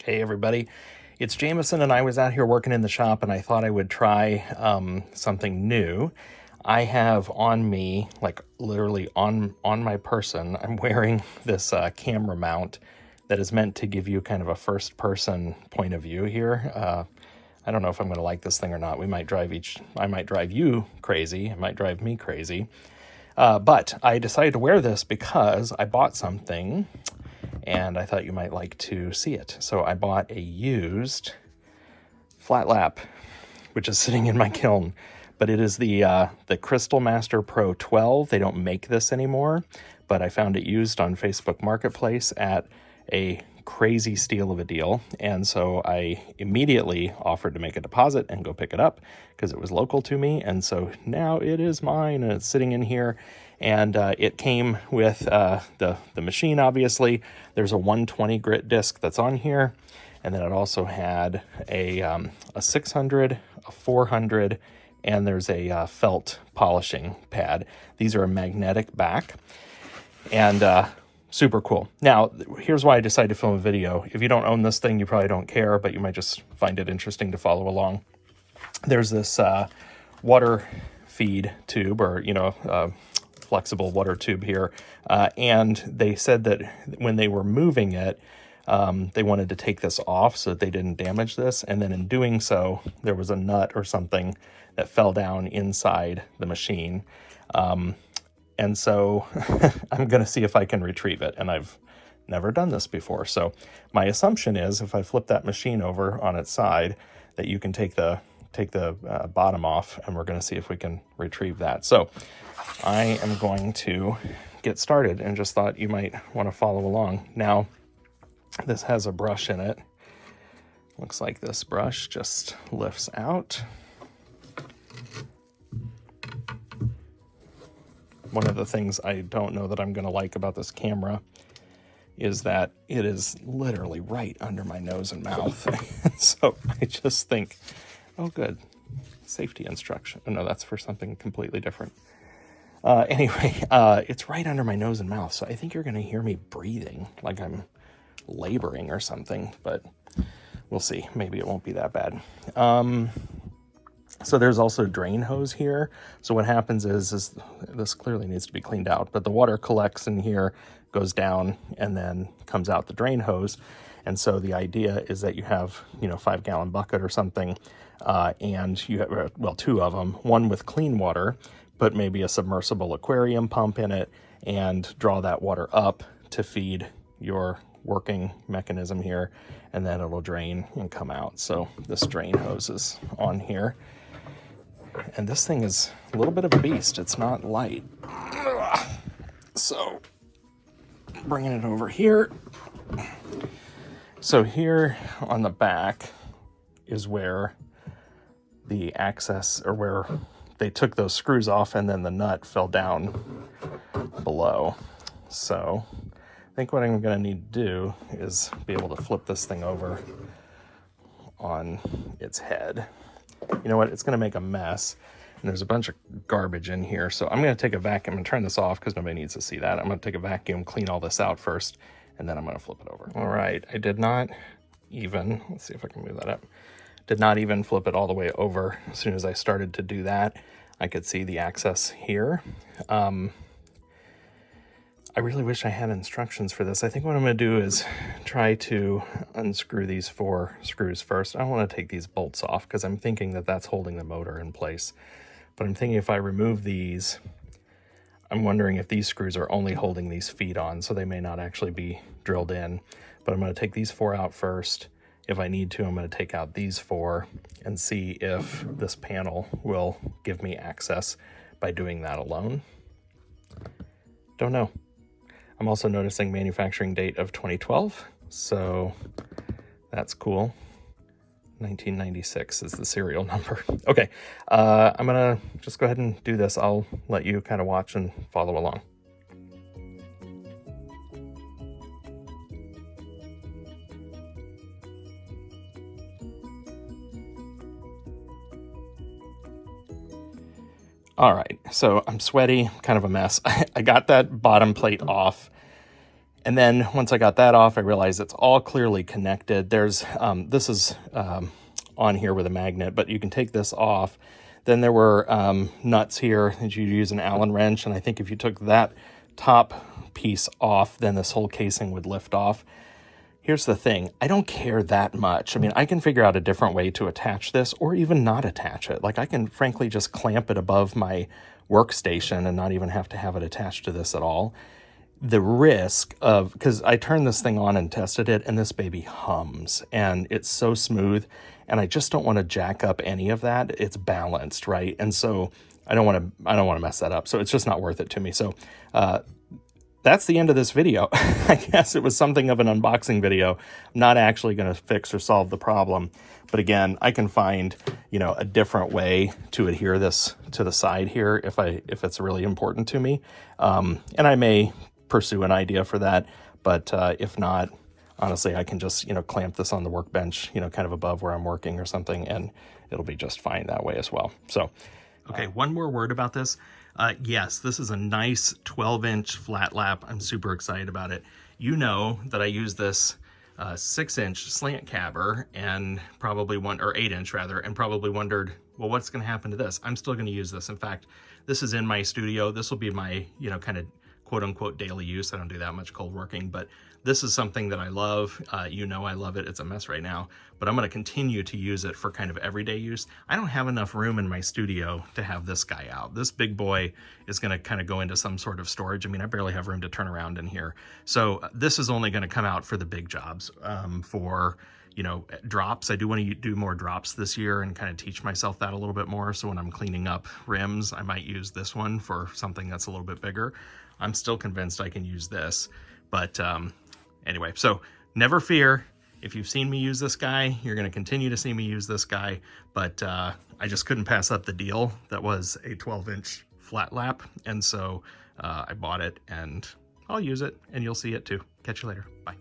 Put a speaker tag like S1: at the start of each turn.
S1: Hey everybody, it's Jamaison, and I was out here working in the shop and I thought I would try something new. I have on me, like literally on my person, I'm wearing this camera mount that is meant to give you kind of a first person point of view here. I don't know if I'm going to like this thing or not. I might drive you crazy. It might drive me crazy. But I decided to wear this because I bought something and I thought you might like to see it. So I bought a used flat lap, which is sitting in my kiln, but it is the Crystal Master Pro 12. They don't make this anymore, but I found it used on Facebook Marketplace at a crazy steal of a deal, and so I immediately offered to make a deposit and go pick it up because it was local to me, and so now it is mine, and it's sitting in here. And it came with the machine, obviously. There's a 120 grit disc that's on here, and then it also had a 600, a 400, and there's a felt polishing pad. These are a magnetic back, and super cool. Now, here's why I decided to film a video. If you don't own this thing, you probably don't care, but you might just find it interesting to follow along. There's this water feed tube, or flexible water tube here, and they said that when they were moving it, they wanted to take this off so that they didn't damage this, and then in doing so there was a nut or something that fell down inside the machine, and so I'm gonna see if I can retrieve it, and I've never done this before. So my assumption is if I flip that machine over on its side, that you can take the bottom off, and we're going to see if we can retrieve that. So I am going to get started and just thought you might want to follow along. Now, this has a brush in it. Looks like this brush just lifts out. One of the things I don't know that I'm going to like about this camera is that it is literally right under my nose and mouth. So I just think, oh, good. Safety instruction. Oh, no, that's for something completely different. Anyway, it's right under my nose and mouth, so I think you're going to hear me breathing like I'm laboring or something, but we'll see. Maybe it won't be that bad. So there's also a drain hose here. So what happens is this clearly needs to be cleaned out, but the water collects in here, goes down, and then comes out the drain hose. And so the idea is that you have, 5-gallon bucket or something, and you have, well, 2 of them, one with clean water, put maybe a submersible aquarium pump in it, and draw that water up to feed your working mechanism here, and then it'll drain and come out. So this drain hose is on here. And this thing is a little bit of a beast. It's not light. So bringing it over here. So here on the back is where the access, or where they took those screws off, and then the nut fell down below. So I think what I'm going to need to do is be able to flip this thing over on its head. You know what? It's going to make a mess, and there's a bunch of garbage in here. So I'm going to take a vacuum and turn this off because nobody needs to see that. I'm going to take a vacuum, clean all this out first, and then I'm going to flip it over. All right. I did not even, let's see if I can move that up. Did not even flip it all the way over. As soon as I started to do that, I could see the access here. I really wish I had instructions for this. I think what I'm going to do is try to unscrew these 4 screws first. I don't want to take these bolts off because I'm thinking that that's holding the motor in place. But I'm thinking if I remove these, I'm wondering if these screws are only holding these feet on, so they may not actually be drilled in. But I'm going to take these 4 out first. If I need to, I'm going to take out these 4 and see if this panel will give me access by doing that alone. Don't know. I'm also noticing manufacturing date of 2012, so that's cool. 1996 is the serial number. Okay, I'm gonna just go ahead and do this. I'll let you kind of watch and follow along. All right, so I'm sweaty, kind of a mess. I got that bottom plate off, And then once I got that off, I realized it's all clearly connected. There's, this is on here with a magnet, but you can take this off. Then there were nuts here that you use an Allen wrench. And I think if you took that top piece off, then this whole casing would lift off. Here's the thing, I don't care that much. I mean, I can figure out a different way to attach this or even not attach it. Like I can frankly just clamp it above my workstation and not even have to have it attached to this at all. The risk of, because I turned this thing on and tested it and this baby hums and it's so smooth and I just don't want to jack up any of that. It's balanced, right? And so I don't want to mess that up. So it's just not worth it to me. So, that's the end of this video. I guess it was something of an unboxing video. I'm not actually going to fix or solve the problem. But again, I can find, a different way to adhere this to the side here if it's really important to me. And I may pursue an idea for that. But if not, honestly, I can just, clamp this on the workbench, kind of above where I'm working or something, and it'll be just fine that way as well. So, okay, one more word about this. Yes, this is a nice 12-inch flat lap. I'm super excited about it. You know that I use this 6-inch slant cabber and probably 8-inch rather, and probably wondered, well, what's going to happen to this? I'm still going to use this. In fact, this is in my studio. This will be my, kind of quote unquote daily use. I don't do that much cold working, but this is something that I love. I love it. It's a mess right now, but I'm going to continue to use it for kind of everyday use. I don't have enough room in my studio to have this guy out. This big boy is going to kind of go into some sort of storage. I mean, I barely have room to turn around in here. So this is only going to come out for the big jobs, for drops. I do want to do more drops this year and kind of teach myself that a little bit more. So when I'm cleaning up rims, I might use this one for something that's a little bit bigger. I'm still convinced I can use this, but anyway, so never fear. If you've seen me use this guy, you're going to continue to see me use this guy, but I just couldn't pass up the deal that was a 12-inch flat lap, and so I bought it, and I'll use it, and you'll see it too. Catch you later. Bye.